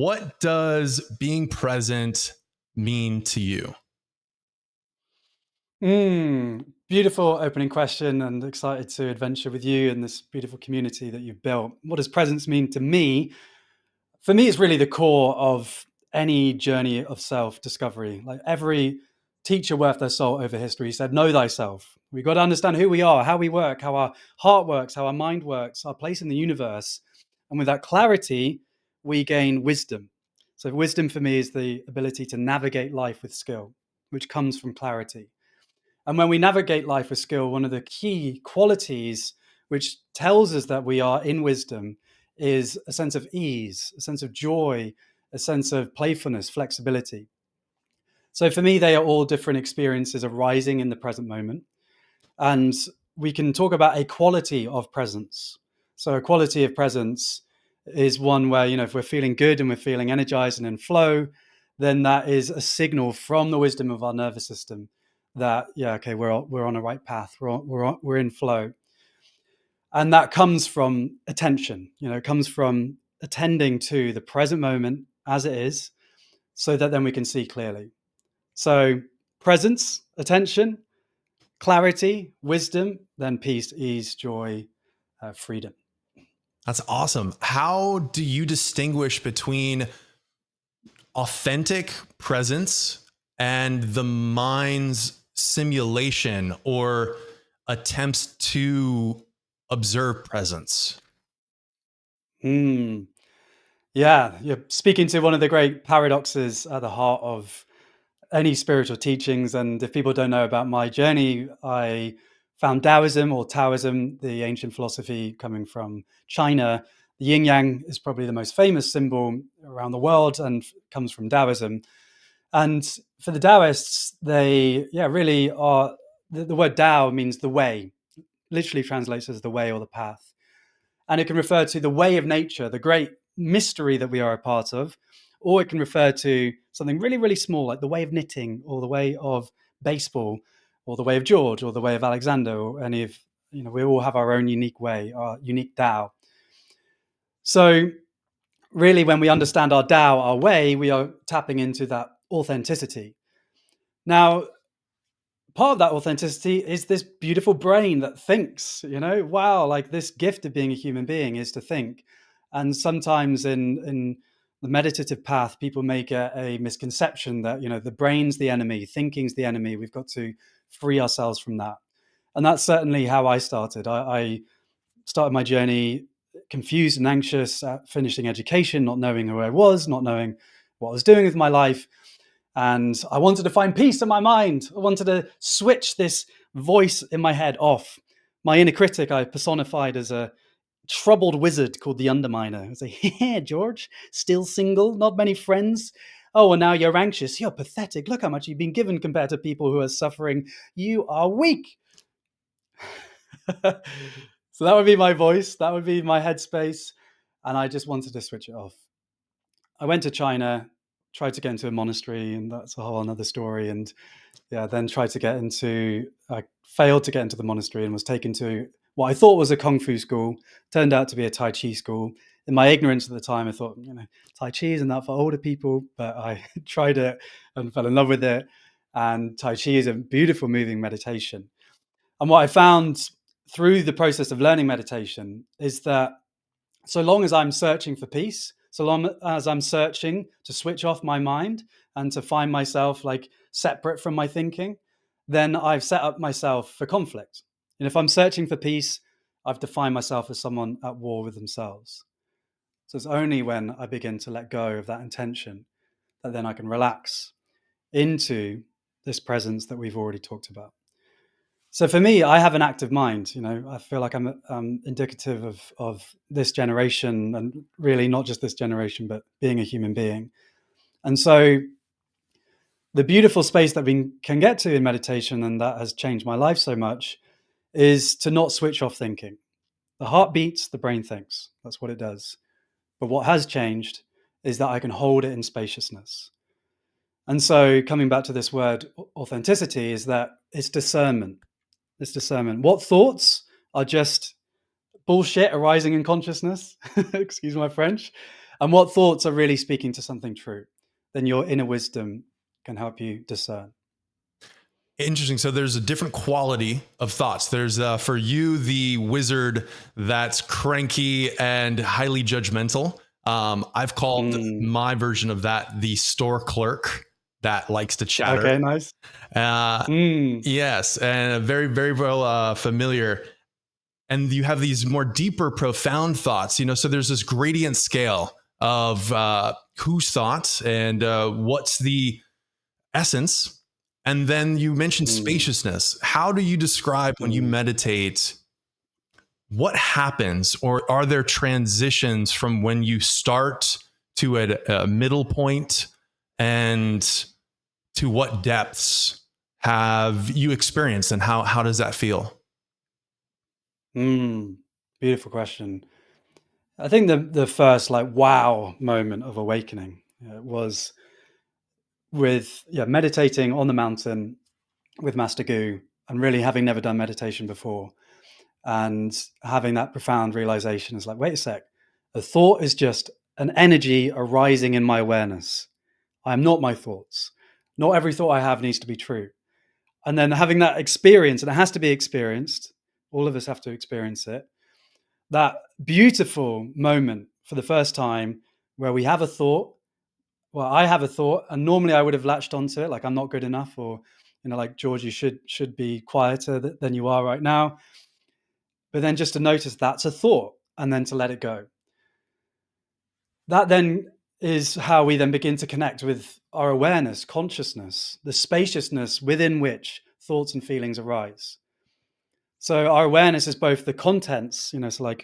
What does being present mean to you? Beautiful opening question, and excited to adventure with you and this beautiful community that you've built. What does presence mean to me? For me, it's really the core of any journey of self discovery. Like every teacher worth their salt over history said, know thyself. We've got to understand who we are, how we work, how our heart works, how our mind works, our place in the universe. And with that clarity, we gain wisdom. So, wisdom for me is the ability to navigate life with skill, which comes from clarity. And when we navigate life with skill, one of the key qualities which tells us that we are in wisdom is a sense of ease, a sense of joy, a sense of playfulness, flexibility. So for me, they are all different experiences arising in the present moment. And we can talk about a quality of presence. So a quality of presence is one where, if we're feeling good and we're feeling energized and in flow, then that is a signal from the wisdom of our nervous system that, yeah, okay, we're on a right path. We're in flow. And that comes from attention. It comes from attending to the present moment as it is, so that then we can see clearly. So presence, attention, clarity, wisdom, then peace, ease, joy, freedom. That's awesome. How do you distinguish between authentic presence and the mind's simulation or attempts to observe presence? Yeah, you're speaking to one of the great paradoxes at the heart of any spiritual teachings. And if people don't know about my journey, I found Taoism or Taoism, the ancient philosophy coming from China. The yin yang is probably the most famous symbol around the world and comes from Taoism. And for the Taoists, they, really are, the word Tao means the way, literally translates as the way or the path. And it can refer to the way of nature, the great mystery that we are a part of, or it can refer to something really, really small, like the way of knitting, or the way of baseball, or the way of George, or the way of Alexander, or any of, we all have our own unique way, our unique Tao. So, really, when we understand our Tao, our way, we are tapping into that authenticity. Now, part of that authenticity is this beautiful brain that thinks, wow, like this gift of being a human being is to think. And sometimes in the meditative path, people may get a misconception that, the brain's the enemy, thinking's the enemy. We've got to free ourselves from that. And that's certainly how I started. I started my journey confused and anxious at finishing education, not knowing who I was, not knowing what I was doing with my life. And I wanted to find peace in my mind. I wanted to switch this voice in my head off. My inner critic I personified as a troubled wizard called the Underminer. I was like, yeah, George, still single, not many friends. Oh, and now you're anxious. You're pathetic. Look how much you've been given compared to people who are suffering. You are weak. So that would be my voice. That would be my headspace. And I just wanted to switch it off. I went to China, tried to get into a monastery, and that's a whole another story. And then I failed to get into the monastery and was taken to what I thought was a Kung Fu school, turned out to be a Tai Chi school. In my ignorance at the time, I thought, Tai Chi isn't that for older people, but I tried it and fell in love with it. And Tai Chi is a beautiful, moving meditation. And what I found through the process of learning meditation is that so long as I'm searching for peace, so long as I'm searching to switch off my mind and to find myself like separate from my thinking, then I've set up myself for conflict. And if I'm searching for peace, I've defined myself as someone at war with themselves. So it's only when I begin to let go of that intention that then I can relax into this presence that we've already talked about. So for me, I have an active mind. I feel like I'm indicative of this generation, and really not just this generation, but being a human being. And so the beautiful space that we can get to in meditation, and that has changed my life so much, is to not switch off thinking. The heart beats, the brain thinks. That's what it does. But what has changed is that I can hold it in spaciousness. And so coming back to this word authenticity, is that it's discernment. It's discernment. What thoughts are just bullshit arising in consciousness? Excuse my French. and what thoughts are really speaking to something true. Then your inner wisdom can help you discern. Interesting. So there's a different quality of thoughts. There's for you, the wizard that's cranky and highly judgmental. I've called my version of that the store clerk that likes to chatter. Okay, nice. Yes, and very, very well familiar. And you have these more deeper, profound thoughts. So there's this gradient scale of whose thoughts and what's the essence. And then you mentioned spaciousness. How do you describe when you meditate? What happens, or are there transitions from when you start to a middle point, and to what depths have you experienced, and how does that feel? Beautiful question. I think the first wow moment of awakening was with meditating on the mountain with Master Gu, and really having never done meditation before, and having that profound realization is wait a sec, a thought is just an energy arising in my awareness. I am not my thoughts. Not every thought I have needs to be true. And then having that experience, and it has to be experienced, all of us have to experience it, that beautiful moment for the first time where we have a thought. Well, I have a thought, and normally I would have latched onto it, I'm not good enough, or George, you should be quieter than you are right now. But then just to notice that's a thought, and then to let it go. That then is how we then begin to connect with our awareness, consciousness, the spaciousness within which thoughts and feelings arise. So our awareness is both the contents, so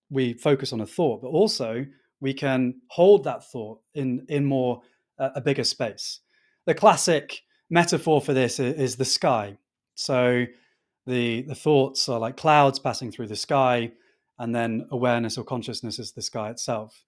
we focus on a thought, but also we can hold that thought in more a bigger space. The classic metaphor for this is the sky. So the thoughts are like clouds passing through the sky, and then awareness or consciousness is the sky itself.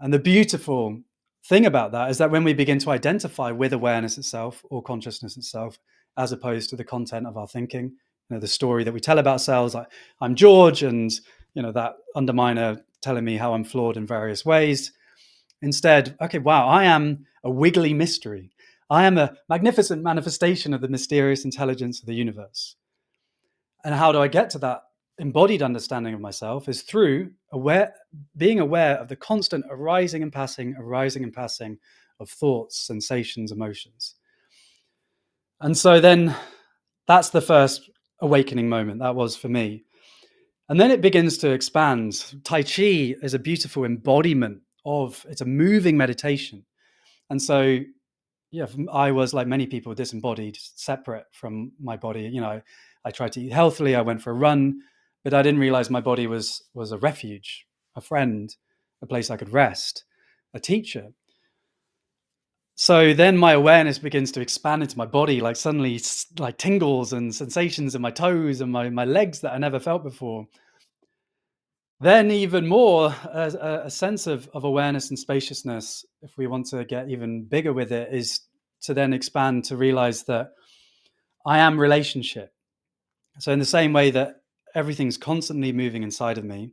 And the beautiful thing about that is that when we begin to identify with awareness itself or consciousness itself, as opposed to the content of our thinking, the story that we tell about ourselves, like I'm George, and that underminer telling me how I'm flawed in various ways. Instead, okay, wow, I am a wiggly mystery. I am a magnificent manifestation of the mysterious intelligence of the universe. And how do I get to that embodied understanding of myself is through being aware of the constant arising and passing of thoughts, sensations, emotions. And so then that's the first awakening moment. That was for me. And then it begins to expand. Tai Chi is a beautiful embodiment it's a moving meditation. And so, I was, like many people, disembodied, separate from my body. I tried to eat healthily. I went for a run, but I didn't realize my body was a refuge, a friend, a place I could rest, a teacher. So then my awareness begins to expand into my body, suddenly tingles and sensations in my toes and my legs that I never felt before. Then even more, a sense of awareness and spaciousness, if we want to get even bigger with it, is to then expand to realize that I am relationship. So in the same way that everything's constantly moving inside of me,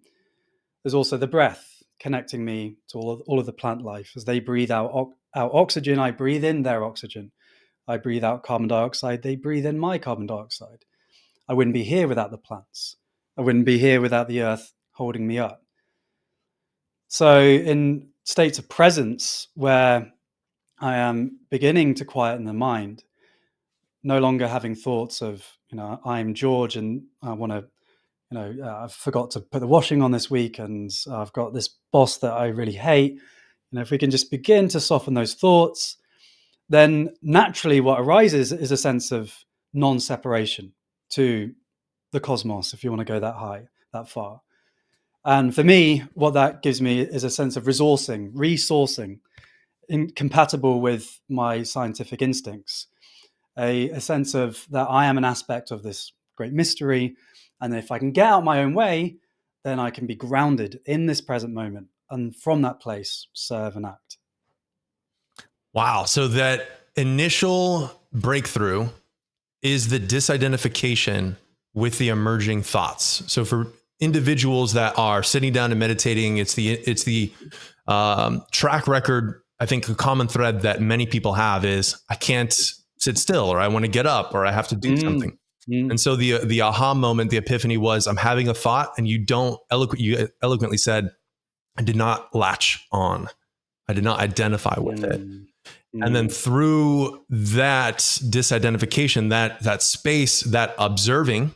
there's also the breath connecting me to all of the plant life. As they breathe out oxygen, I breathe in their oxygen. I breathe out carbon dioxide, they breathe in my carbon dioxide. I wouldn't be here without the plants. I wouldn't be here without the earth holding me up. So in states of presence where I am beginning to quieten the mind, no longer having thoughts of, I'm George and I want to, I forgot to put the washing on this week, and I've got this boss that I really hate. If we can just begin to soften those thoughts, then naturally what arises is a sense of non-separation to the cosmos, if you want to go that far. And for me, what that gives me is a sense of resourcing, incompatible with my scientific instincts, a sense of that I am an aspect of this great mystery. And if I can get out my own way, then I can be grounded in this present moment, and from that place, serve and act. Wow. So that initial breakthrough is the disidentification with the emerging thoughts. So for individuals that are sitting down and meditating. It's the track record. I think a common thread that many people have is I can't sit still, or I want to get up, or I have to do something. And so the aha moment, the epiphany was, I'm having a thought, and you eloquently said, I did not latch on. I did not identify with it. And then through that disidentification, that space, that observing,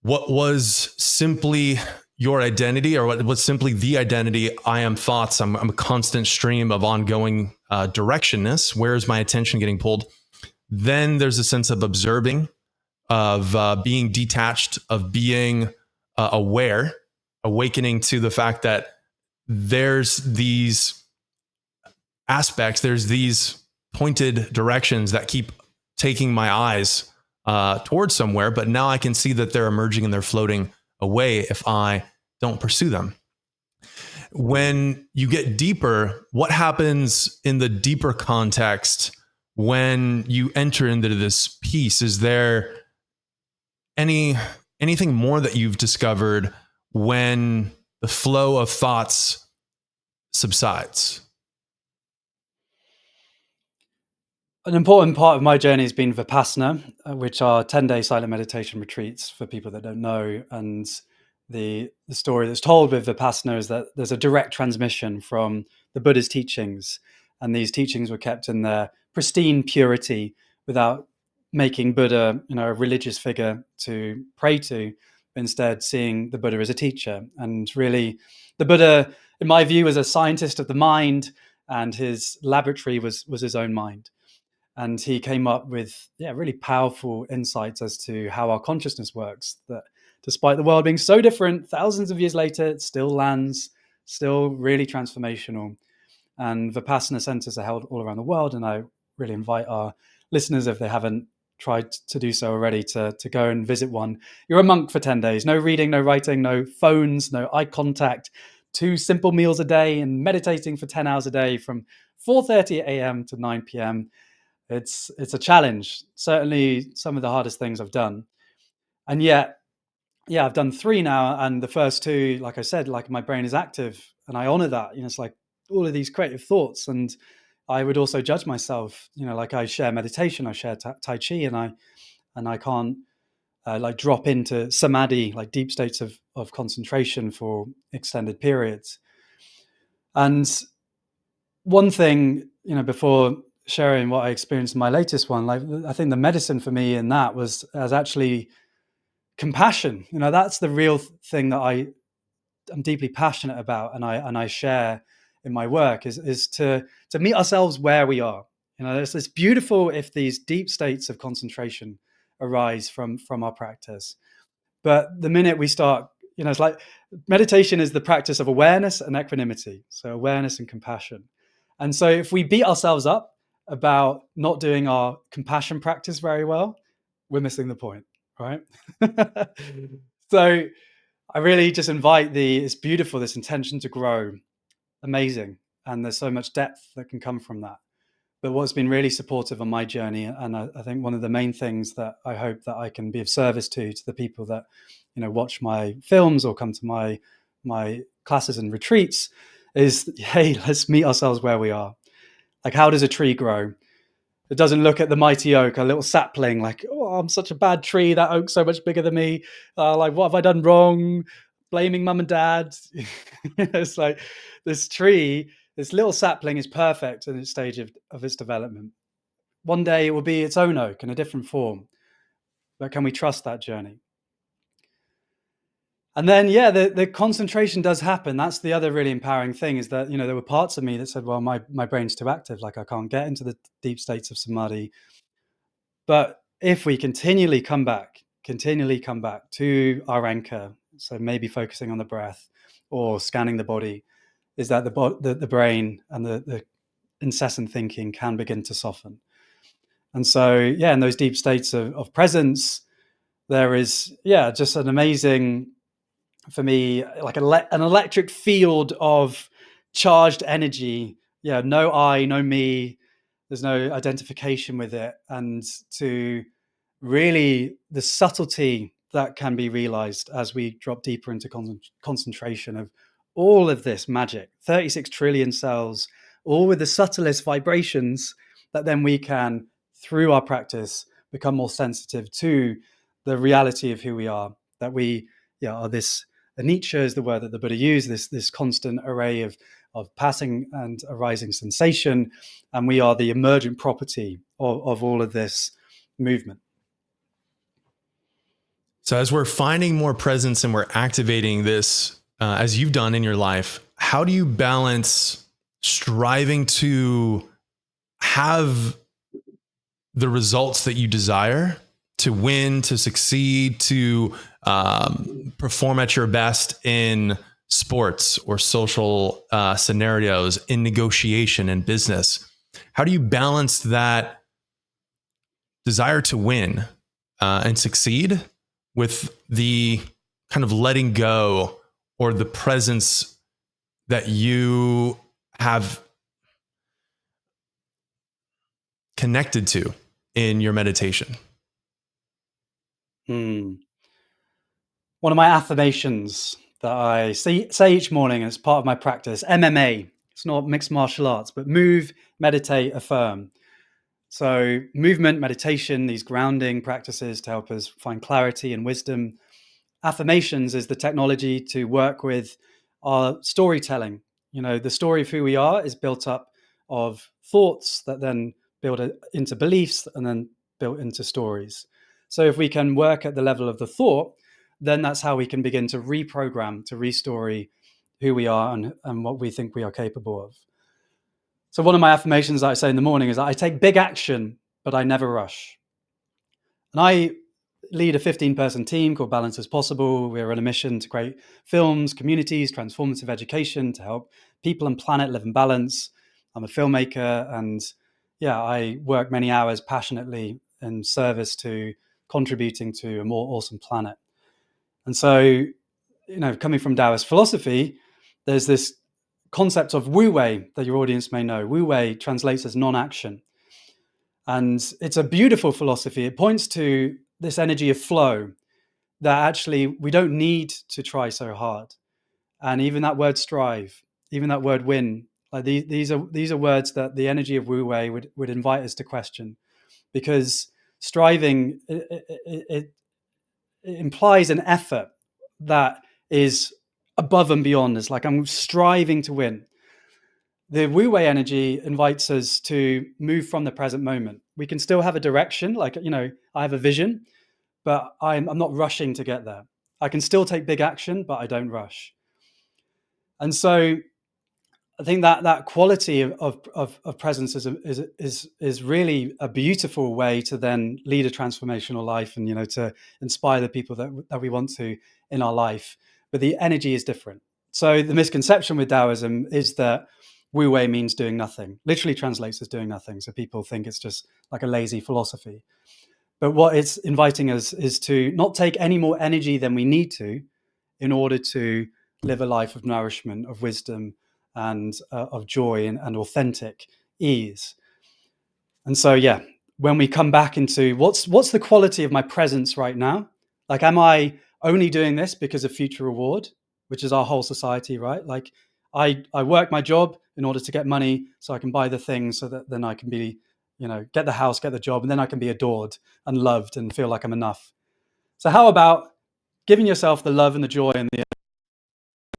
what was simply your identity, or what was simply the identity, I am thoughts, I'm a constant stream of ongoing directionness. Where is my attention getting pulled? Then there's a sense of observing, of being detached, of being aware, awakening to the fact that there's these aspects, there's these pointed directions that keep taking my eyes towards somewhere, but now I can see that they're emerging and they're floating away if I don't pursue them. When you get deeper, what happens in the deeper context when you enter into this piece? Is there anything more that you've discovered when the flow of thoughts subsides? An important part of my journey has been Vipassana, which are 10-day silent meditation retreats for people that don't know. And the story that's told with Vipassana is that there's a direct transmission from the Buddha's teachings. And these teachings were kept in their pristine purity without making Buddha, a religious figure to pray to, but instead seeing the Buddha as a teacher. And really, the Buddha, in my view, was a scientist of the mind, and his laboratory was his own mind. And he came up with really powerful insights as to how our consciousness works, that despite the world being so different, thousands of years later, it still lands, still really transformational. And Vipassana centers are held all around the world. And I really invite our listeners, if they haven't tried to do so already, to go and visit one. You're a monk for 10 days, no reading, no writing, no phones, no eye contact, 2 simple meals a day, and meditating for 10 hours a day from 4:30 a.m. to 9 p.m. It's a challenge. Certainly some of the hardest things I've done. And yet, I've done 3 now. And the first 2, like I said, like my brain is active, and I honor that. It's like all of these creative thoughts. And I would also judge myself, like I share meditation, I share Tai Chi, and I can't like drop into samadhi, like deep states of concentration for extended periods. And one thing, before sharing what I experienced in my latest one, like I think the medicine for me in that was actually compassion. That's the real thing that I'm deeply passionate about, and I share in my work is to meet ourselves where we are. It's beautiful if these deep states of concentration arise from our practice, but the minute we start, it's like meditation is the practice of awareness and equanimity, so awareness and compassion. And so if we beat ourselves up about not doing our compassion practice very well, we're missing the point, right? So I really just invite it's beautiful, this intention to grow, amazing. And there's so much depth that can come from that. But what's been really supportive on my journey, and I think one of the main things that I hope that I can be of service to the people that, watch my films or come to my classes and retreats is, hey, let's meet ourselves where we are. Like, how does a tree grow? It doesn't look at the mighty oak, a little sapling, like, oh, I'm such a bad tree. That oak's so much bigger than me. Like, what have I done wrong? Blaming mum and dad. It's like this tree, this little sapling is perfect in its stage of its development. One day it will be its own oak in a different form. But can we trust that journey? And then, the concentration does happen. That's the other really empowering thing, is that, there were parts of me that said, well, my brain's too active. Like, I can't get into the deep states of samadhi. But if we continually come back to our anchor, so maybe focusing on the breath or scanning the body, is that the brain and the incessant thinking can begin to soften. And so, in those deep states of presence, there is, just an amazing, for me, like an electric field of charged energy. No I, no me. There's no identification with it. And to really, the subtlety that can be realized as we drop deeper into concentration of all of this magic, 36 trillion cells, all with the subtlest vibrations that then we can, through our practice, become more sensitive to the reality of who we are, that we are this, anicca is the word that the Buddha used, this constant array of passing and arising sensation, and we are the emergent property of all of this movement. So as we're finding more presence and we're activating this, as you've done in your life, how do you balance striving to have the results that you desire, to win, to succeed, to perform at your best in sports or social scenarios, in negotiation and business? How do you balance that desire to win and succeed with the kind of letting go or the presence that you have connected to in your meditation? One of my affirmations that I say each morning as part of my practice, MMA, it's not mixed martial arts, but move, meditate, affirm. So movement, meditation, these grounding practices to help us find clarity and wisdom. Affirmations is the technology to work with our storytelling. The story of who we are is built up of thoughts that then build into beliefs and then built into stories. So if we can work at the level of the thought, then that's how we can begin to reprogram, to restory who we are and what we think we are capable of. So one of my affirmations that I say in the morning is that I take big action, but I never rush. And I lead a 15-person team called Balance as Possible. We're on a mission to create films, communities, transformative education to help people and planet live in balance. I'm a filmmaker, and I work many hours passionately in service to contributing to a more awesome planet. And so, coming from Taoist philosophy, there's this concept of Wu Wei that your audience may know. Wu Wei translates as non-action. And it's a beautiful philosophy. It points to this energy of flow, that actually we don't need to try so hard. And even that word strive, even that word win, like these are words that the energy of Wu Wei would invite us to question, because striving, it implies an effort that is above and beyond. It's like I'm striving to win. The Wu Wei energy invites us to move from the present moment. We can still have a direction, like, I have a vision, but I'm not rushing to get there. I can still take big action, but I don't rush. And so I think that quality of presence is really a beautiful way to then lead a transformational life, and to inspire the people that we want to in our life. But the energy is different. So the misconception with Taoism is that Wu Wei means doing nothing. Literally translates as doing nothing. So people think it's just like a lazy philosophy. But what it's inviting us is to not take any more energy than we need to in order to live a life of nourishment, of wisdom, and of joy and authentic ease. And so, when we come back into what's the quality of my presence right now? Like, am I only doing this because of future reward, which is our whole society, right? Like, I work my job in order to get money so I can buy the things so that then I can be, get the house, get the job, and then I can be adored and loved and feel like I'm enough. So how about giving yourself the love and the joy and the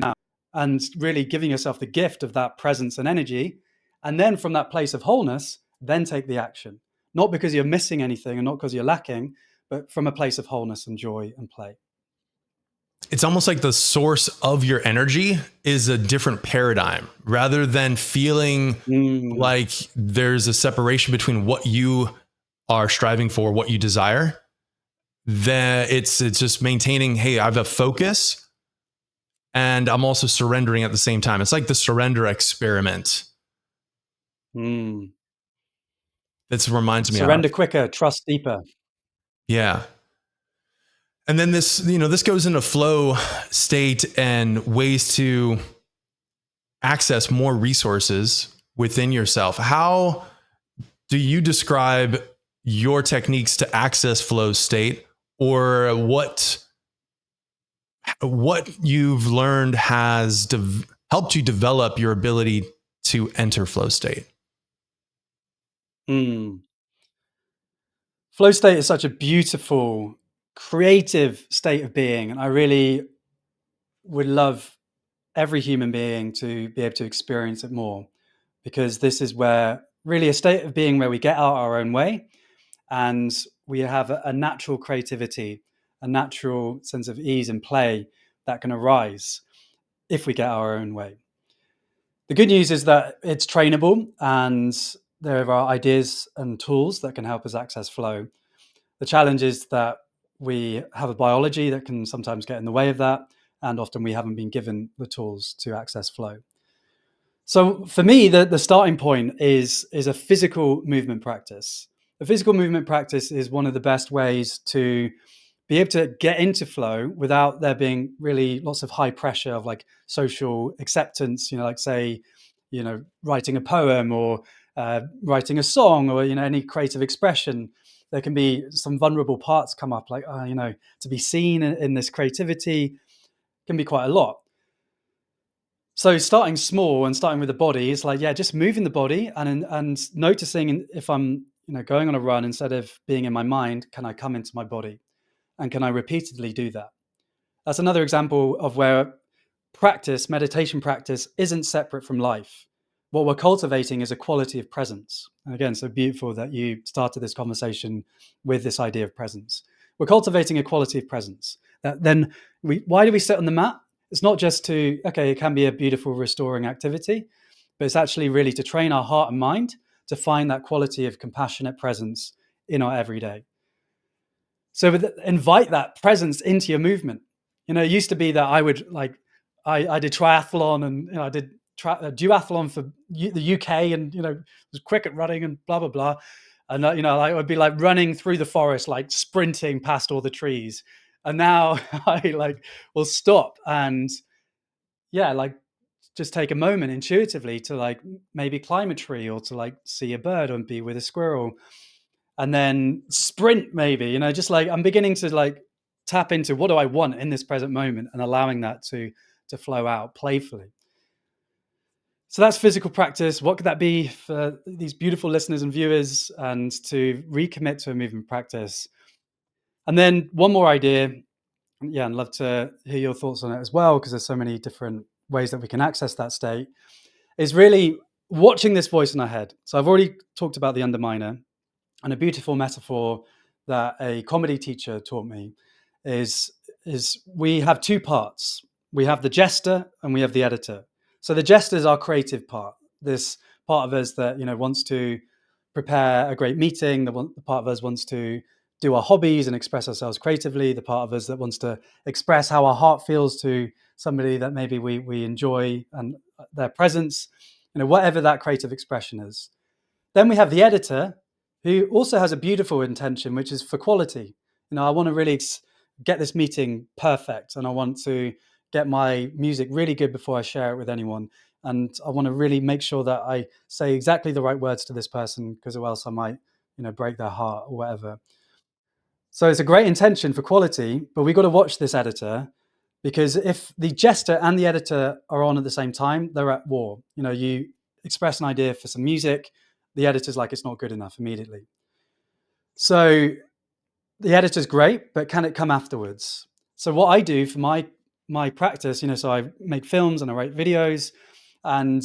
now, and really giving yourself the gift of that presence and energy, and then from that place of wholeness, then take the action, not because you're missing anything and not because you're lacking, but from a place of wholeness and joy and play. It's almost like the source of your energy is a different paradigm, rather than feeling like there's a separation between what you are striving for, what you desire. That it's just maintaining, hey, I have a focus and I'm also surrendering at the same time. It's like the surrender experiment. That reminds me of. Surrender quicker, trust deeper. Yeah. And then this goes into flow state and ways to access more resources within yourself. How do you describe your techniques to access flow state, or what what you've learned has helped you develop your ability to enter flow state. Flow state is such a beautiful, creative state of being. And I really would love every human being to be able to experience it more, because this is where really a state of being where we get out our own way and we have a natural creativity, a natural sense of ease and play that can arise if we get our own way. The good news is that it's trainable and there are ideas and tools that can help us access flow. The challenge is that we have a biology that can sometimes get in the way of that, and often we haven't been given the tools to access flow. So for me, the starting point is a physical movement practice. A physical movement practice is one of the best ways to be able to get into flow without there being really lots of high pressure of like social acceptance, like say, writing a poem or writing a song or, any creative expression. There can be some vulnerable parts come up, like, to be seen in this creativity can be quite a lot. So starting small and starting with the body is like, just moving the body and noticing if I'm, going on a run, instead of being in my mind, can I come into my body? And can I repeatedly do that? That's another example of where meditation practice isn't separate from life. What we're cultivating is a quality of presence. And again, so beautiful that you started this conversation with this idea of presence. We're cultivating a quality of presence. Then why do we sit on the mat? It's not just it can be a beautiful restoring activity, but it's actually really to train our heart and mind to find that quality of compassionate presence in our everyday. So invite that presence into your movement. It used to be that I would I did triathlon and I did a duathlon for the UK and was quick at running and blah blah blah, and I would be like running through the forest, like sprinting past all the trees. And now I will stop and just take a moment intuitively to maybe climb a tree or to see a bird or be with a squirrel, and then sprint maybe, just I'm beginning to tap into what do I want in this present moment and allowing that to flow out playfully. So that's physical practice. What could that be for these beautiful listeners and viewers, and to recommit to a movement practice? And then one more idea. I'd love to hear your thoughts on it as well, because there's so many different ways that we can access that state, is really watching this voice in our head. So I've already talked about the underminer, and a beautiful metaphor that a comedy teacher taught me is we have two parts. We have the jester and we have the editor. So the jester is our creative part, this part of us that wants to prepare a great meeting, the part of us wants to do our hobbies and express ourselves creatively, the part of us that wants to express how our heart feels to somebody that maybe we enjoy and their presence, whatever that creative expression is. Then we have the editor, who also has a beautiful intention, which is for quality. I want to really get this meeting perfect, and I want to get my music really good before I share it with anyone. And I want to really make sure that I say exactly the right words to this person, because or else I might, break their heart or whatever. So it's a great intention for quality, but we've got to watch this editor, because if the jester and the editor are on at the same time, they're at war. You express an idea for some music, the editor's like, it's not good enough immediately. So the editor's great, but can it come afterwards? So what I do for my practice, so I make films and I write videos, and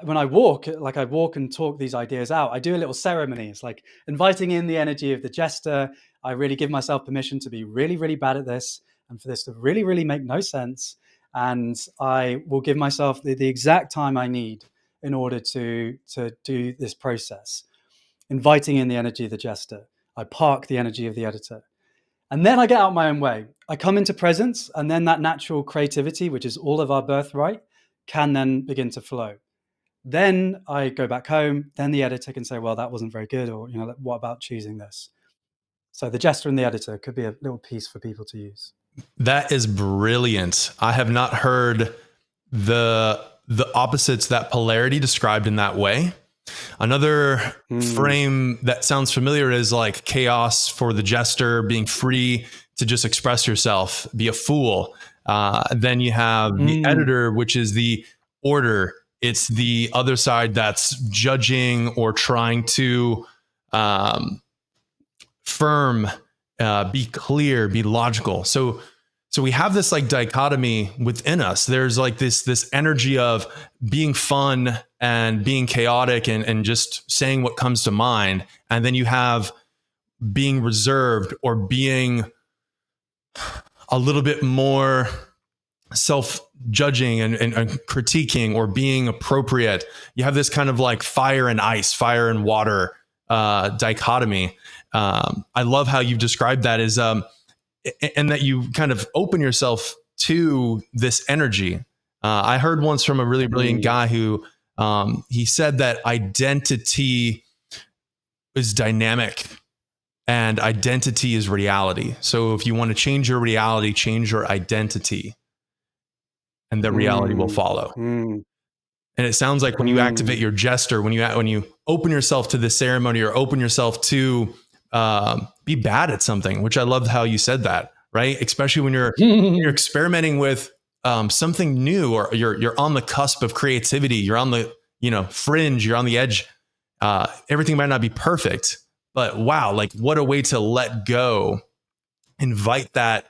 when I walk and talk these ideas out, I do a little ceremony. It's like inviting in the energy of the jester. I really give myself permission to be really, really bad at this, and for this to really, really make no sense. And I will give myself the exact time I need in order to do this process, inviting in the energy of the jester. I park the energy of the editor. And then I get out my own way. I come into presence, and then that natural creativity, which is all of our birthright, can then begin to flow. Then I go back home, then the editor can say, well, that wasn't very good, or, what about choosing this? So the jester and the editor could be a little piece for people to use. That is brilliant. I have not heard the opposites, that polarity described in that way. Another frame that sounds familiar is like chaos for the jester, being free to just express yourself, be a fool. Then you have the Mm. editor, which is the order. It's the other side that's judging or trying to firm, be clear, be logical. So we have this like dichotomy within us. There's like this energy of being fun and being chaotic and just saying what comes to mind. And then you have being reserved or being a little bit more self-judging and critiquing or being appropriate. You have this kind of like fire and ice, fire and water dichotomy. I love how you've described that as and that you kind of open yourself to this energy. I heard once from a really brilliant guy who he said that identity is dynamic and identity is reality. So if you want to change your reality, change your identity, and the reality will follow. Mm. And it sounds like when you activate your gesture, when you open yourself to this ceremony or open yourself to be bad at something, which I loved how you said that, right? Especially when you're experimenting with something new, or you're on the cusp of creativity, you're on the fringe, you're on the edge. Everything might not be perfect, but wow, like what a way to let go, invite that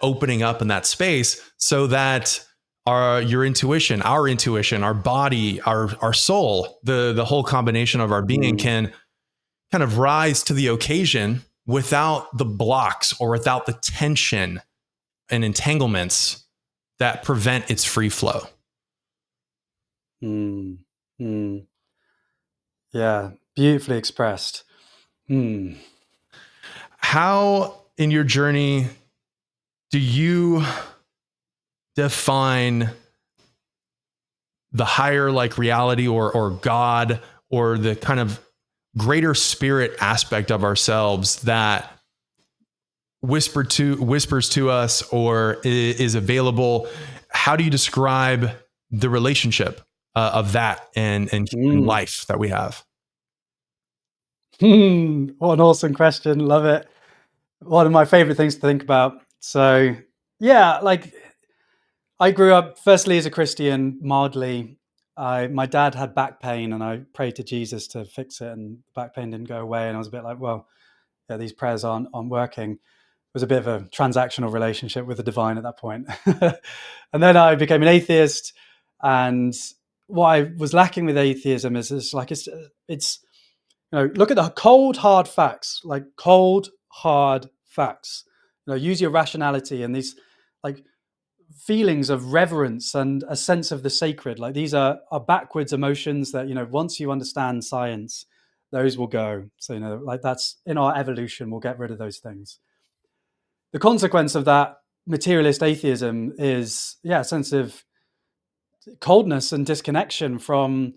opening up in that space, so that your intuition, our body, our soul, the whole combination of our being can kind of rise to the occasion without the blocks or without the tension and entanglements that prevent its free flow. Yeah, beautifully expressed. How in your journey do you define the higher like reality or God, or the kind of greater spirit aspect of ourselves that whispers to us or is available? How do you describe the relationship of that and human life that we have? What an awesome question. Love it. One of my favorite things to think about. So, yeah, like I grew up firstly as a Christian, mildly. My dad had back pain, and I prayed to Jesus to fix it, and the back pain didn't go away. And I was a bit like, well, yeah, these prayers aren't working. It was a bit of a transactional relationship with the divine at that point. And then I became an atheist, and what I was lacking with atheism is it's look at the cold hard facts, like cold hard facts. Use your rationality and these like feelings of reverence and a sense of the sacred. Like these are backwards emotions that once you understand science, those will go. So like that's in our evolution, we'll get rid of those things. The consequence of that materialist atheism is a sense of coldness and disconnection from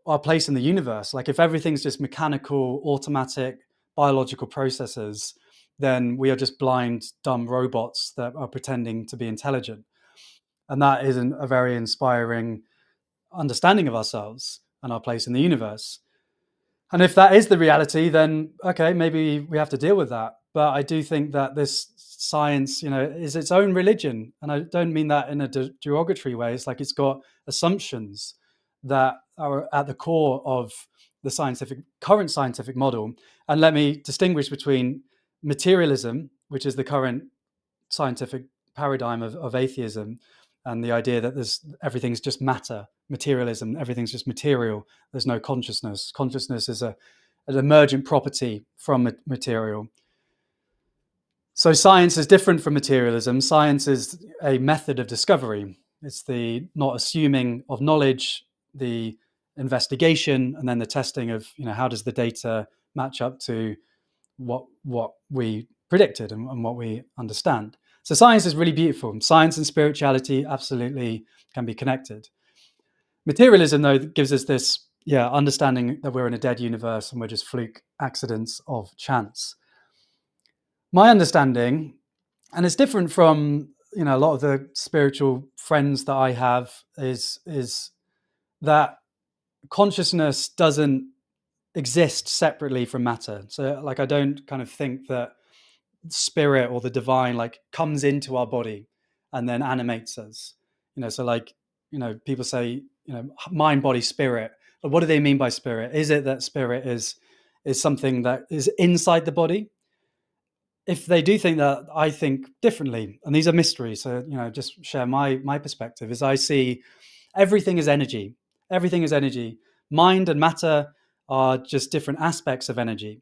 our place in the universe. Like if everything's just mechanical, automatic, biological processes, then we are just blind, dumb robots that are pretending to be intelligent. And that isn't a very inspiring understanding of ourselves and our place in the universe. And if that is the reality, then okay, maybe we have to deal with that. But I do think that this science, is its own religion. And I don't mean that in a derogatory way. It's like it's got assumptions that are at the core of the current scientific model. And let me distinguish between materialism, which is the current scientific paradigm of atheism, and the idea that everything's just matter, materialism, everything's just material. There's no consciousness. Consciousness is an emergent property from material. So science is different from materialism. Science is a method of discovery. It's the not assuming of knowledge, the investigation, and then the testing of how does the data match up to what we predicted and what we understand. So science is really beautiful. Science and spirituality absolutely can be connected. Materialism, though, gives us this understanding that we're in a dead universe and we're just fluke accidents of chance. My understanding, and it's different from a lot of the spiritual friends that I have, is that consciousness doesn't exist separately from matter. So like I don't kind of think that spirit or the divine like comes into our body and then animates us. So like, people say, mind, body, spirit. But what do they mean by spirit? Is it that spirit is something that is inside the body? If they do think that, I think differently, and these are mysteries. So just share my perspective. Is I see everything is energy. Everything is energy. Mind and matter are just different aspects of energy,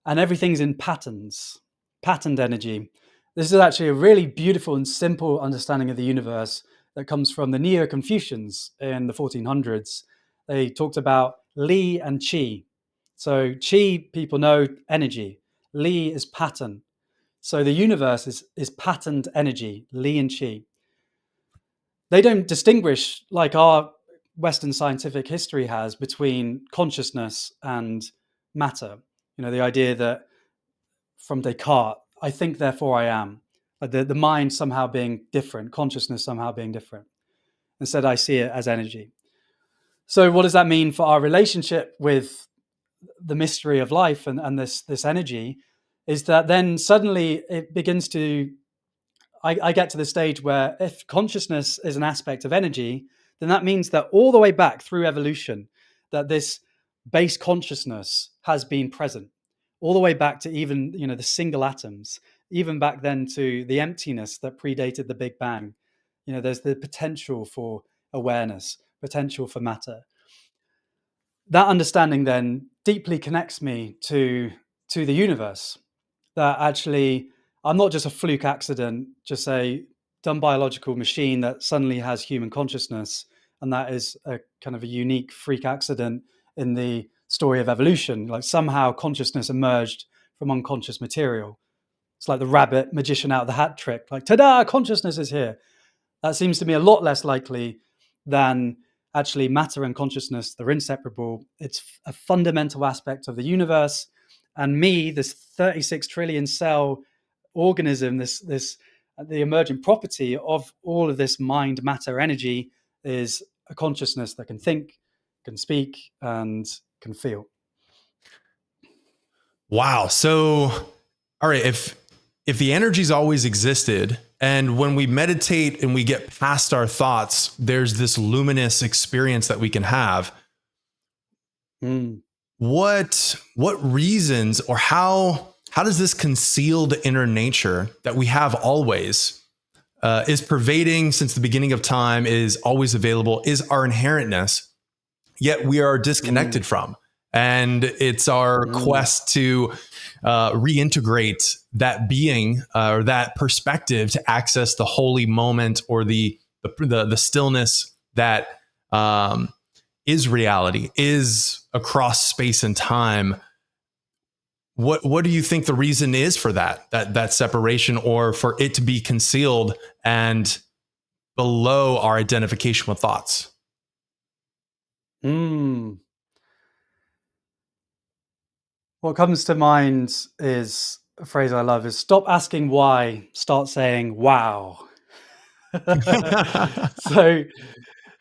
and everything's in patterns, patterned energy. This is actually a really beautiful and simple understanding of the universe that comes from the Neo-Confucians in the 1400s. They talked about Li and Qi. So Qi, people know, energy. Li is pattern. So the universe is patterned energy, Li and Qi. They don't distinguish, like our Western scientific history has, between consciousness and matter. The idea that from Descartes, I think, therefore I am. The mind somehow being different, consciousness somehow being different. Instead, I see it as energy. So what does that mean for our relationship with the mystery of life and this energy? Is that then suddenly it begins to, I get to the stage where if consciousness is an aspect of energy, then that means that all the way back through evolution, that this base consciousness has been present, all the way back to even the single atoms, even back then to the emptiness that predated the Big Bang. There's the potential for awareness, potential for matter. That understanding then deeply connects me to the universe. That actually I'm not just a fluke accident, just a dumb biological machine that suddenly has human consciousness, and that is a kind of a unique freak accident in the story of evolution. Like somehow consciousness emerged from unconscious material. It's like the rabbit magician out of the hat trick, like, ta-da, consciousness is here. That seems to me a lot less likely than actually matter and consciousness. They're inseparable. It's a fundamental aspect of the universe. And me, this 36 trillion cell organism, the emergent property of all of this mind, matter, energy, is a consciousness that can think, can speak, and can feel. Wow. So, all right, if the energy's always existed, and when we meditate and we get past our thoughts, there's this luminous experience that we can have. What reasons, or how does this concealed inner nature that we have always, is pervading since the beginning of time, is always available, is our inherentness, yet we are disconnected from? And it's our quest to reintegrate that being or that perspective to access the holy moment, or the stillness that is reality, is across space and time. What do you think the reason is for that separation, or for it to be concealed and below our identification with thoughts? What comes to mind is a phrase I love, is stop asking why, start saying wow. So,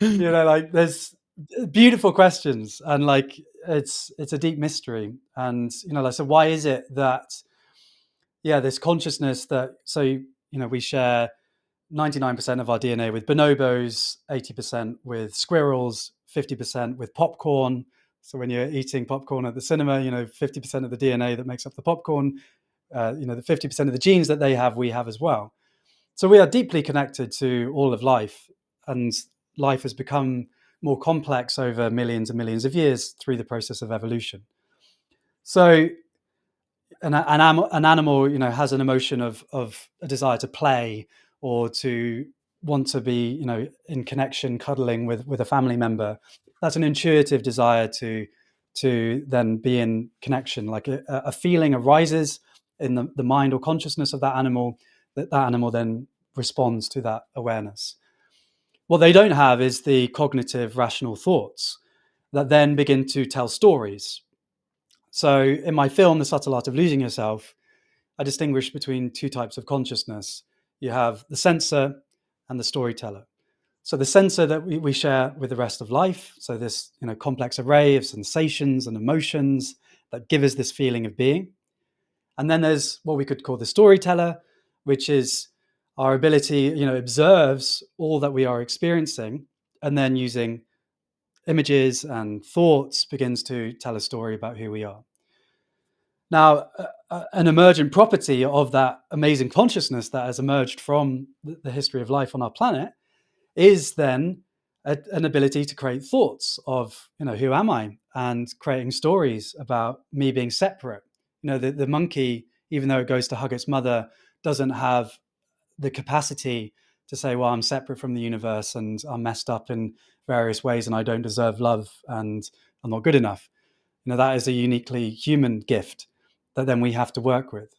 like, there's beautiful questions, and like it's a deep mystery. And like, so why is it that this consciousness that, so we share 99% of our DNA with bonobos, 80% with squirrels, 50% with popcorn. So when you're eating popcorn at the cinema, 50% of the DNA that makes up the popcorn, the 50% of the genes that they have, we have as well. So we are deeply connected to all of life, and life has become more complex over millions and millions of years through the process of evolution. So an animal, has an emotion of a desire to play, or to want to be, in connection, cuddling with a family member. That's an intuitive desire to then be in connection. Like a feeling arises in the mind or consciousness of that animal, that animal then responds to that awareness. What they don't have is the cognitive, rational thoughts that then begin to tell stories. So in my film, The Subtle Art of Losing Yourself, I distinguish between two types of consciousness. You have the sensor and the storyteller. So the sensor that we share with the rest of life, so this complex array of sensations and emotions that give us this feeling of being. And then there's what we could call the storyteller, which is our ability, observes all that we are experiencing, and then using images and thoughts begins to tell a story about who we are. Now, an emergent property of that amazing consciousness that has emerged from the history of life on our planet is then an ability to create thoughts of, who am I? And creating stories about me being separate. The monkey, even though it goes to hug its mother, doesn't have the capacity to say, well, I'm separate from the universe and I'm messed up in various ways and I don't deserve love and I'm not good enough. That is a uniquely human gift that then we have to work with.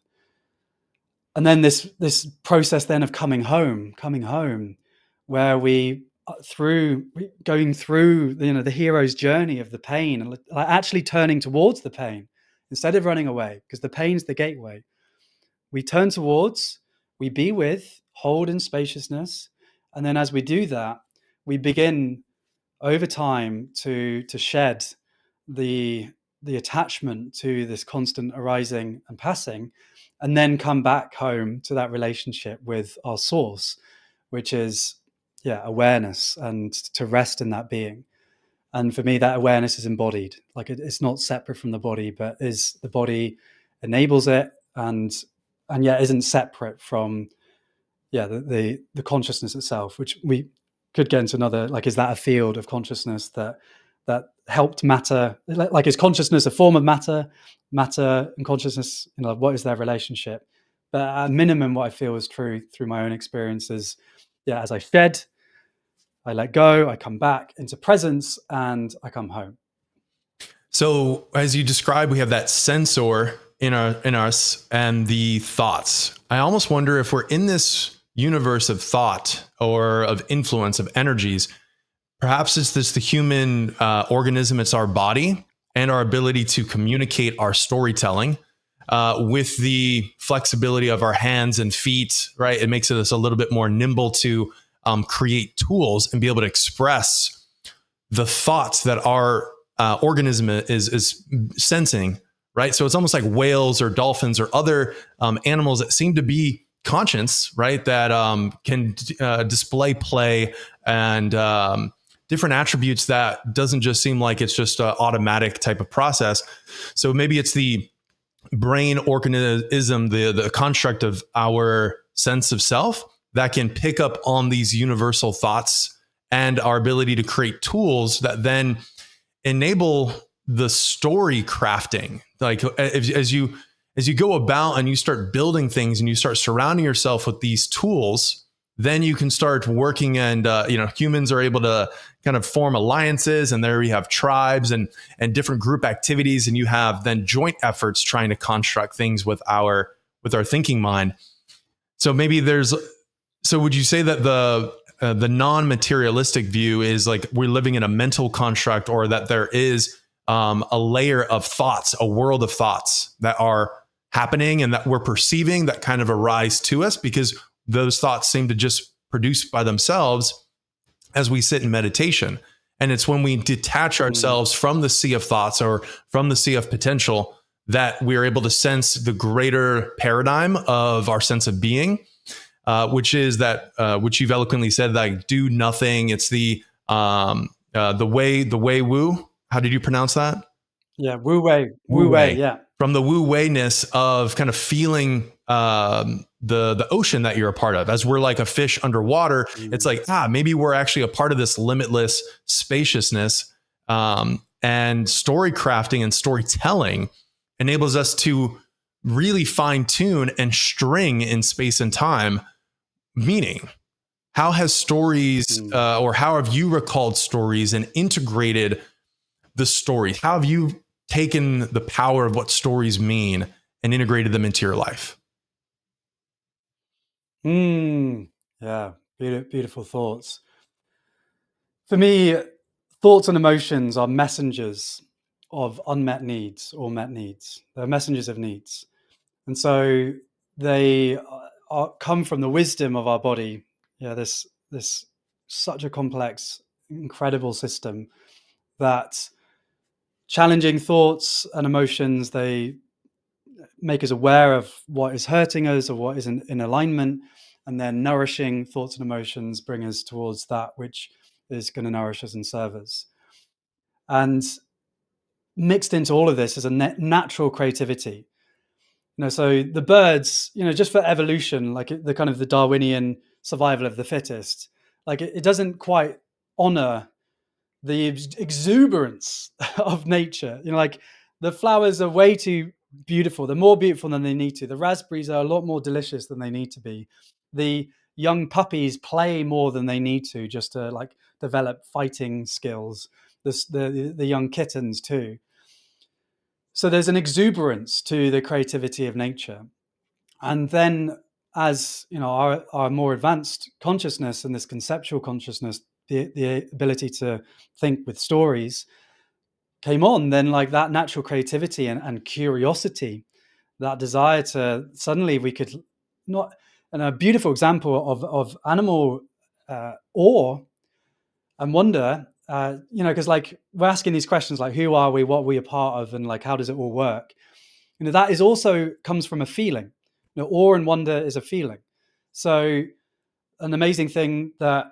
And then this process then of coming home, where we going through the hero's journey of the pain and actually turning towards the pain instead of running away, because the pain's the gateway. We turn towards, we be with, hold in spaciousness, and then as we do that, we begin over time to shed the attachment to this constant arising and passing, and then come back home to that relationship with our source, which is awareness, and to rest in that being. And for me, that awareness is embodied. Like it's not separate from the body, but is the body enables it, and yet isn't separate from the consciousness itself, which we could get into another, like, is that a field of consciousness that helped matter? Like, is consciousness a form of matter and consciousness, what is their relationship? But at minimum, what I feel is true through my own experiences, as I shed, I let go, I come back into presence, and I come home. So as you described, we have that sensor in us and the thoughts. I almost wonder if we're in this universe of thought or of influence of energies. Perhaps it's the human organism, it's our body and our ability to communicate our storytelling with the flexibility of our hands and feet, right? It makes us a little bit more nimble to create tools and be able to express the thoughts that our organism is sensing, right? So it's almost like whales or dolphins or other animals that seem to be conscious, right? That can display play and different attributes that doesn't just seem like it's just an automatic type of process. So maybe it's the brain organism, the construct of our sense of self that can pick up on these universal thoughts and our ability to create tools that then enable the story crafting. Like as you go about and you start building things and you start surrounding yourself with these tools, then you can start working, and humans are able to kind of form alliances, and there we have tribes and different group activities, and you have then joint efforts trying to construct things with our thinking mind. So would you say that the non-materialistic view is like we're living in a mental construct, or that there is a layer of thoughts, a world of thoughts that are happening and that we're perceiving that kind of arise to us because those thoughts seem to just produce by themselves as we sit in meditation. And it's when we detach ourselves from the sea of thoughts or from the sea of potential that we're able to sense the greater paradigm of our sense of being, which is that, which you've eloquently said, like do nothing. It's the way woo. How did you pronounce that? Yeah. Wu wei. Yeah. From the wu wei-ness of kind of feeling the ocean that you're a part of. As we're like a fish underwater, it's like, maybe we're actually a part of this limitless spaciousness. And story crafting and storytelling enables us to really fine tune and string in space and time meaning. How has stories or how have you recalled stories and integrated the stories? How have you taken the power of what stories mean and integrated them into your life? Yeah, beautiful thoughts. For me, thoughts and emotions are messengers of unmet needs or met needs. They're messengers of needs. And so they come from the wisdom of our body. Yeah, this such a complex, incredible system that challenging thoughts and emotions, they make us aware of what is hurting us or what isn't in alignment. And then nourishing thoughts and emotions bring us towards that which is going to nourish us and serve us. And mixed into all of this is a natural creativity. So the birds, just for evolution, like the kind of the Darwinian survival of the fittest, like it doesn't quite honor the exuberance of nature. Like the flowers are way too beautiful. They're more beautiful than they need to. The raspberries are a lot more delicious than they need to be. The young puppies play more than they need to just to like develop fighting skills. The young kittens too. So there's an exuberance to the creativity of nature. And then as our more advanced consciousness and this conceptual consciousness, the ability to think with stories came on, then like that natural creativity and curiosity, that desire to suddenly we could not, and a beautiful example of animal awe and wonder, because like we're asking these questions like who are we, what are we a part of, and like how does it all work? That is also comes from a feeling. Awe and wonder is a feeling. So an amazing thing that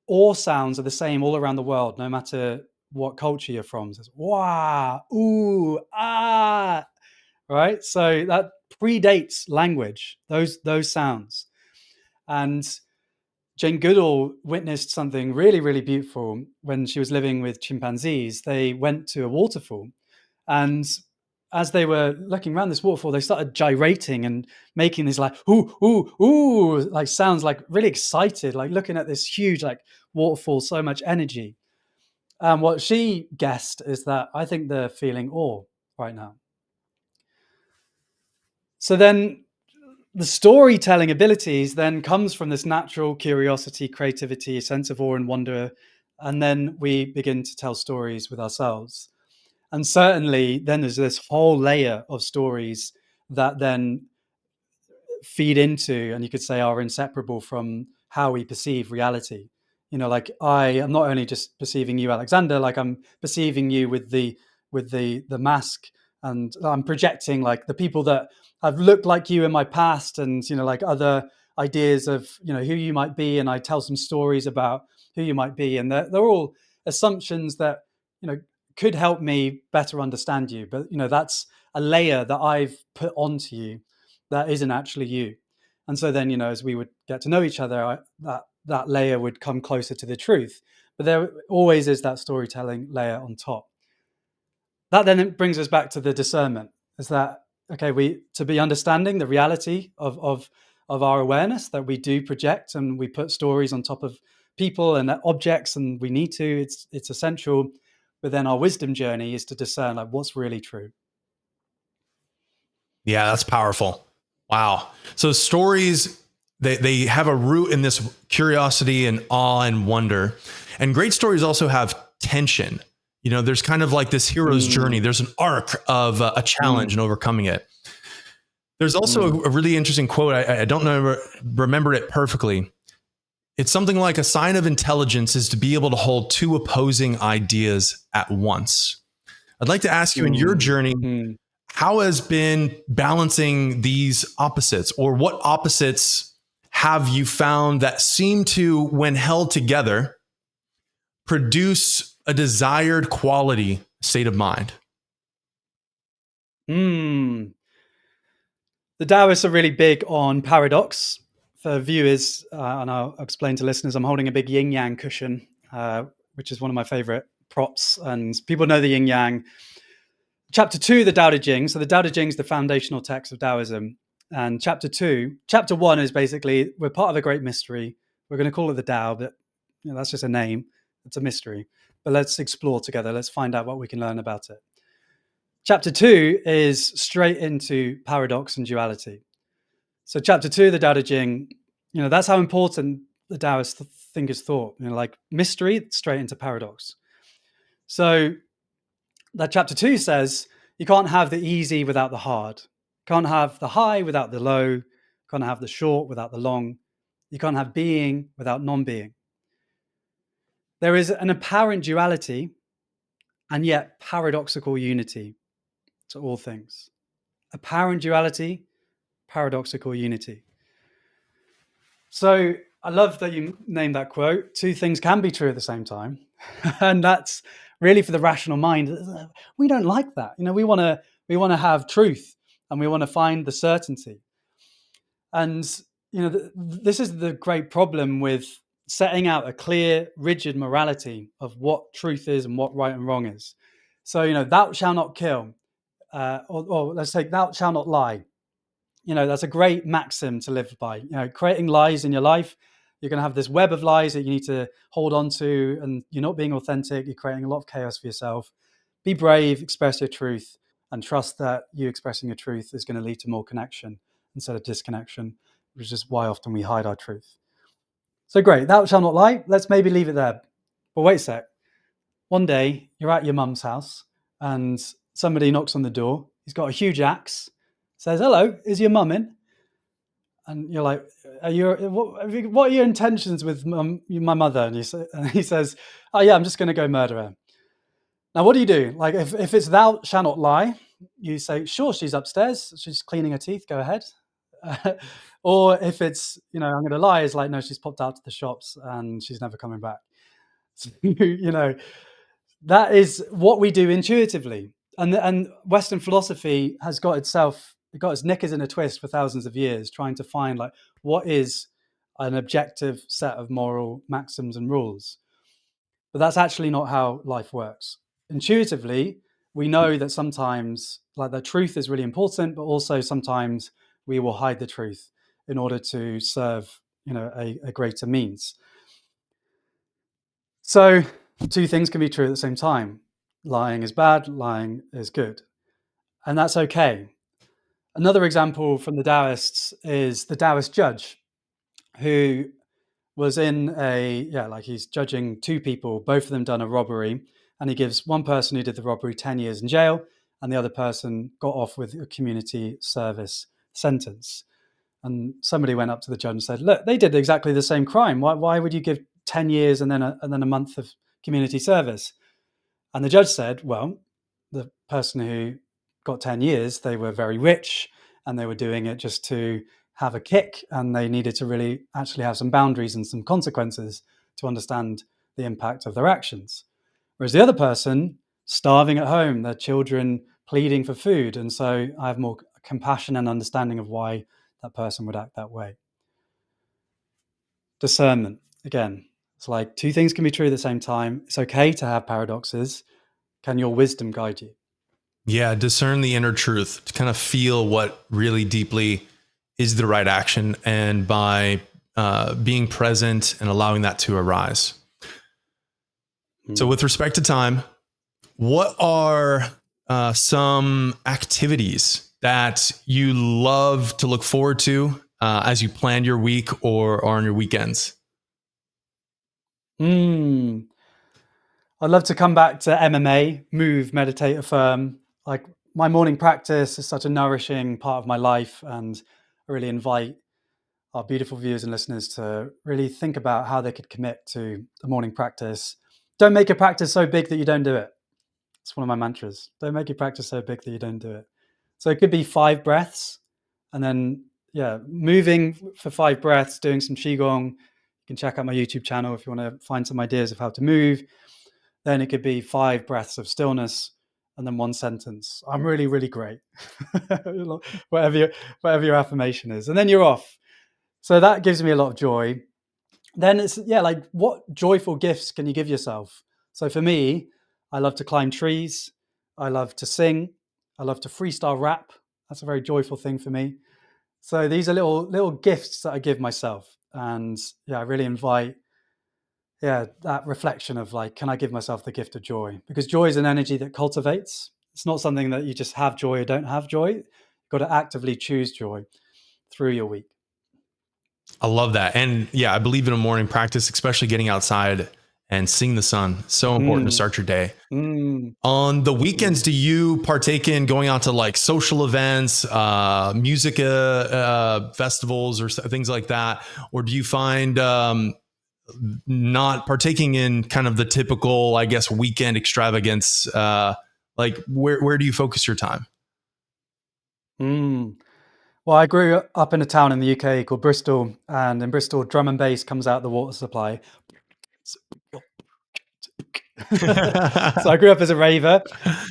all sounds are the same all around the world, no matter what culture you're from. So it's wah, ooh, ah, right? So that predates language, those sounds. And Jane Goodall witnessed something really, really beautiful when she was living with chimpanzees. They went to a waterfall, and as they were looking around this waterfall, they started gyrating and making these like ooh, ooh, ooh, like sounds, like really excited, like looking at this huge like waterfall, so much energy. And what she guessed is that I think they're feeling awe right now. So then the storytelling abilities then comes from this natural curiosity, creativity, a sense of awe and wonder. And then we begin to tell stories with ourselves. And certainly then there's this whole layer of stories that then feed into, and you could say are inseparable from how we perceive reality. Like I am not only just perceiving you, Alexander, like I'm perceiving you with the mask, and I'm projecting like the people that have looked like you in my past, and like other ideas of who you might be, and I tell some stories about who you might be, and they're all assumptions that could help me better understand you, but that's a layer that I've put onto you that isn't actually you. And so then as we would get to know each other, that layer would come closer to the truth, but there always is that storytelling layer on top. That then brings us back to the discernment, is that okay, we to be understanding the reality of our awareness, that we do project and we put stories on top of people and objects, and we need to, it's essential. But then our wisdom journey is to discern like what's really true. Yeah, that's powerful. Wow. So stories, they have a root in this curiosity and awe and wonder. And great stories also have tension. There's kind of like this hero's journey. There's an arc of a challenge and overcoming it. There's also a really interesting quote. I don't remember it perfectly. It's something like a sign of intelligence is to be able to hold two opposing ideas at once. I'd like to ask you in your journey, how has been balancing these opposites, or what opposites have you found that seem to, when held together, produce a desired quality state of mind? The Taoists are really big on paradox. For viewers, and I'll explain to listeners, I'm holding a big yin yang cushion, which is one of my favorite props. And people know the yin yang. Chapter 2, the Tao Te Ching. So the Tao Te Ching is the foundational text of Taoism. And chapter 1 is basically, we're part of a great mystery. We're going to call it the Tao, but that's just a name. It's a mystery. But let's explore together. Let's find out what we can learn about it. Chapter 2 is straight into paradox and duality. So chapter 2, the Tao Te Ching, that's how important the Taoist thinkers thought. Like mystery, straight into paradox. So that chapter 2 says you can't have the easy without the hard. You can't have the high without the low. You can't have the short without the long. You can't have being without non-being. There is an apparent duality and yet paradoxical unity to all things. Apparent duality, paradoxical unity. So I love that you named that quote. Two things can be true at the same time. And that's really for the rational mind. We don't like that. We want to have truth, and we want to find the certainty. And this is the great problem with setting out a clear, rigid morality of what truth is and what right and wrong is. So, thou shalt not kill, or let's say, thou shalt not lie. That's a great maxim to live by. Creating lies in your life, you're going to have this web of lies that you need to hold on to, and you're not being authentic. You're creating a lot of chaos for yourself. Be brave, express your truth, and trust that you expressing your truth is going to lead to more connection instead of disconnection, which is why often we hide our truth. So great, thou shalt not lie. Let's maybe leave it there. But wait a sec. One day you're at your mum's house and somebody knocks on the door. He's got a huge axe, says, "Hello, is your mum in?" And you're like, what are your intentions with my mother? And he says, "Oh yeah, I'm just going to go murder her." Now, what do you do? Like, if it's thou shalt not lie, you say, "Sure, she's upstairs. She's cleaning her teeth. Go ahead." Or if it's, I'm going to lie, is like, "No, she's popped out to the shops and she's never coming back." So, that is what we do intuitively. And Western philosophy has got its knickers in a twist for thousands of years, trying to find like what is an objective set of moral maxims and rules. But that's actually not how life works. Intuitively, we know that sometimes like the truth is really important, but also sometimes we will hide the truth in order to serve, a greater means. So two things can be true at the same time. Lying is bad, lying is good. And that's okay. Another example from the Taoists is the Taoist judge who was he's judging two people, both of them done a robbery, and he gives one person who did the robbery 10 years in jail, and the other person got off with a community service sentence. And somebody went up to the judge and said, "Look, they did exactly the same crime. Why would you give 10 years and then a month of community service?" And the judge said, "Well, the person who got 10 years, they were very rich and they were doing it just to have a kick, and they needed to really actually have some boundaries and some consequences to understand the impact of their actions. Whereas the other person, starving at home, their children pleading for food. And so I have more compassion and understanding of why that person would act that way." Discernment, again, it's like two things can be true at the same time. It's okay to have paradoxes. Can your wisdom guide you? Yeah, discern the inner truth to kind of feel what really deeply is the right action, and by being present and allowing that to arise. So with respect to time, what are some activities that you love to look forward to as you plan your week or on your weekends? I'd love to come back to MMA, move, meditate, affirm. Like, my morning practice is such a nourishing part of my life, and I really invite our beautiful viewers and listeners to really think about how they could commit to a morning practice. Don't make your practice so big that you don't do it. It's one of my mantras. Don't make your practice so big that you don't do it. So it could be 5 breaths, and then moving for 5 breaths, doing some qigong. You can check out my YouTube channel if you want to find some ideas of how to move. Then it could be 5 breaths of stillness, and then 1 sentence. "I'm really, really great." whatever your affirmation is, and then you're off. So that gives me a lot of joy. Then it's like, what joyful gifts can you give yourself? So for me, I love to climb trees. I love to sing. I love to freestyle rap. That's a very joyful thing for me. So these are little gifts that I give myself, and I really invite that reflection of like, can I give myself the gift of joy? Because joy is an energy that cultivates. It's not something that you just have joy or don't have joy. You've got to actively choose joy through your week. I love that. And yeah, I believe in a morning practice, especially getting outside and seeing the sun. So important to start your day. On the weekends, do you partake in going out to like social events, music festivals or things like that? Or do you find not partaking in kind of the typical, I guess, weekend extravagance? Like where do you focus your time? Well, I grew up in a town in the UK called Bristol, and in Bristol, drum and bass comes out the water supply. So I grew up as a raver,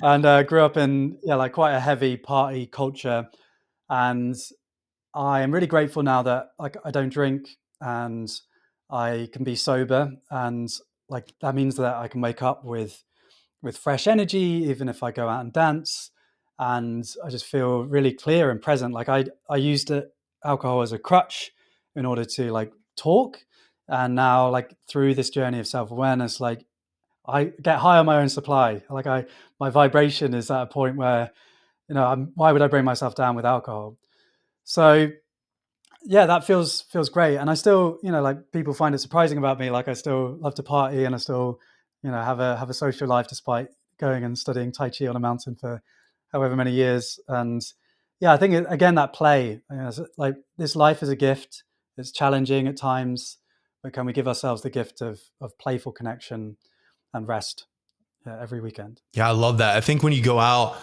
and grew up in like quite a heavy party culture. And I am really grateful now that like I don't drink and I can be sober, and like that means that I can wake up with fresh energy even if I go out and dance, and I just feel really clear and present. Like I used alcohol as a crutch in order to like talk, and now like through this journey of self-awareness, like I get high on my own supply. Like my vibration is at a point where why would I bring myself down with alcohol? So yeah, that feels great. And I still, like people find it surprising about me. Like I still love to party, and I still, have a social life despite going and studying Tai Chi on a mountain for however many years. And yeah, I think again that play, like this life is a gift. It's challenging at times, but can we give ourselves the gift of playful connection and rest, every weekend? Yeah, I love that. I think when you go out,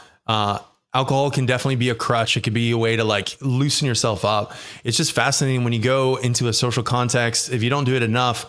alcohol can definitely be a crutch. It could be a way to like loosen yourself up. It's just fascinating when you go into a social context, if you don't do it enough,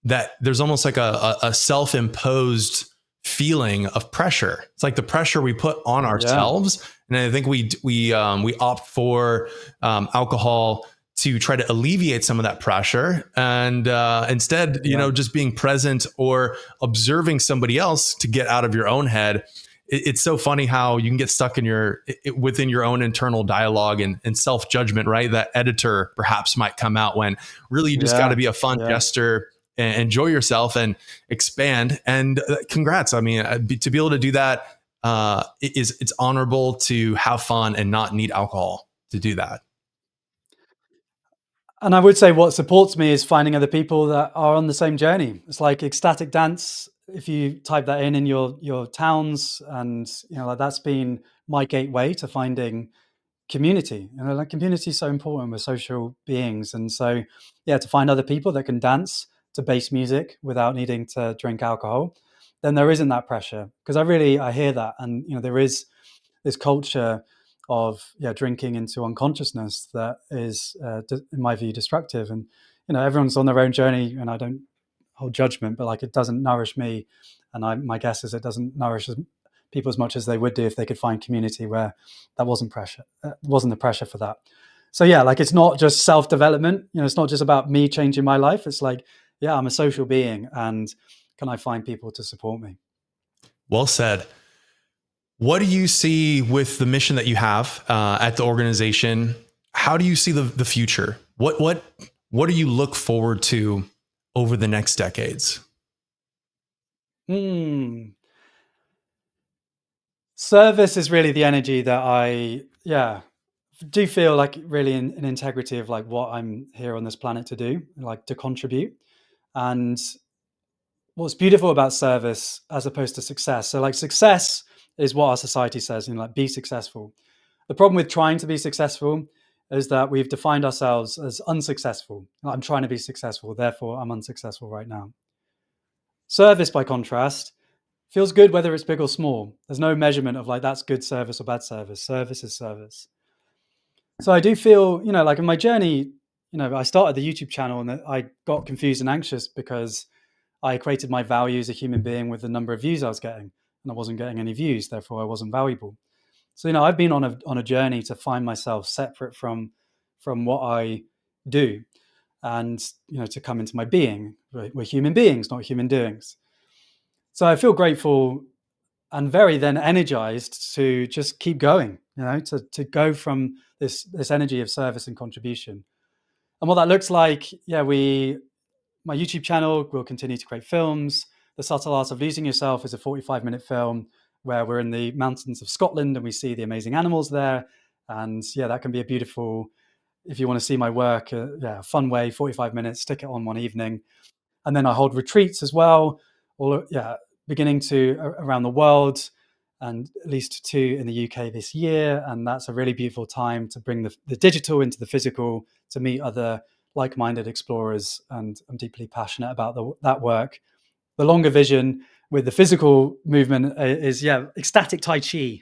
that there's almost like a self-imposed feeling of pressure. It's like the pressure we put on Yeah, ourselves. And I think we opt for alcohol to try to alleviate some of that pressure, and instead, yeah, just being present or observing somebody else to get out of your own head. It's so funny how you can get stuck in within your own internal dialogue and self-judgment, right? That editor perhaps might come out when really you just got to yeah, be a fun yeah. jester and enjoy yourself and expand. And congrats. I mean, to be able to do that, it's honorable to have fun and not need alcohol to do that. And I would say what supports me is finding other people that are on the same journey. It's like ecstatic dance. If you type that in your towns, and like that's been my gateway to finding community. Like community is so important. We're social beings, and so yeah, to find other people that can dance to bass music without needing to drink alcohol, then there isn't that pressure. Because I hear that, and there is this culture of drinking into unconsciousness that is, in my view, destructive. And everyone's on their own journey, and I don't hold judgment, but like it doesn't nourish me, and my guess is it doesn't nourish people as much as they would do if they could find community where that wasn't the pressure for that. So yeah, like it's not just self development. It's not just about me changing my life. It's like, yeah, I'm a social being, and can I find people to support me? Well said. What do you see with the mission that you have at the organization? How do you see the future? What do you look forward to over the next decades? Hmm. Service is really the energy that I, do feel like really in integrity of like what I'm here on this planet to do, like to contribute. And what's beautiful about service as opposed to success. So like success is what our society says, like be successful. The problem with trying to be successful is that we've defined ourselves as unsuccessful. I'm trying to be successful, therefore I'm unsuccessful right now. Service, by contrast, feels good whether it's big or small. There's no measurement of like that's good service or bad service. Service is service. So I do feel, like in my journey, I started the YouTube channel and I got confused and anxious because I equated my value as a human being with the number of views I was getting, and I wasn't getting any views, therefore I wasn't valuable. So I've been on a journey to find myself separate from what I do, and to come into my being. We're human beings, not human doings. So I feel grateful and very then energized to just keep going, to go from this energy of service and contribution. And what that looks like, my YouTube channel will continue to create films. The Subtle Art of Losing Yourself is a 45-minute film where we're in the mountains of Scotland and we see the amazing animals there. And yeah, that can be a beautiful, if you want to see my work, fun way, 45 minutes, stick it on one evening. And then I hold retreats as well, beginning to around the world, and at least two in the UK this year. And that's a really beautiful time to bring the digital into the physical, to meet other like-minded explorers. And I'm deeply passionate about that work. The longer vision with the physical movement is ecstatic Tai Chi,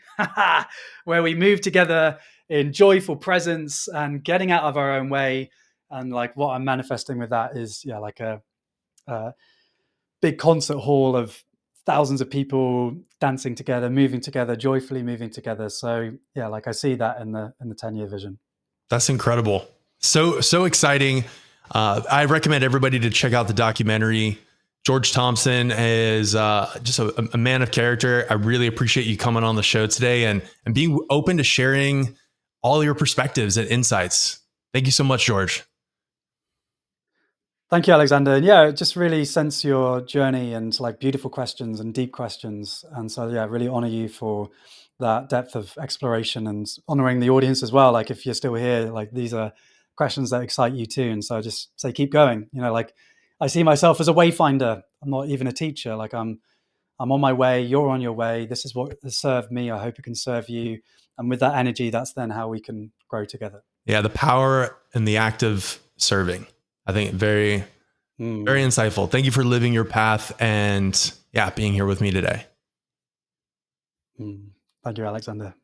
where we move together in joyful presence and getting out of our own way. And like what I'm manifesting with that is like a big concert hall of thousands of people dancing together, moving together, joyfully moving together. So like I see that in the 10-year vision. That's incredible. So exciting. I recommend everybody to check out the documentary. George Thompson is just a man of character. I really appreciate you coming on the show today and being open to sharing all your perspectives and insights. Thank you so much, George. Thank you, Alexander. And just really sense your journey and like beautiful questions and deep questions. And so, really honor you for that depth of exploration and honoring the audience as well. Like if you're still here, like these are questions that excite you too. And so I just say, keep going. Like I see myself as a wayfinder. I'm not even a teacher. Like I'm on my way. You're on your way. This is what has served me. I hope it can serve you. And with that energy, that's then how we can grow together. Yeah. The power in the act of serving. I think very insightful. Thank you for living your path and being here with me today. Thank you, Alexander.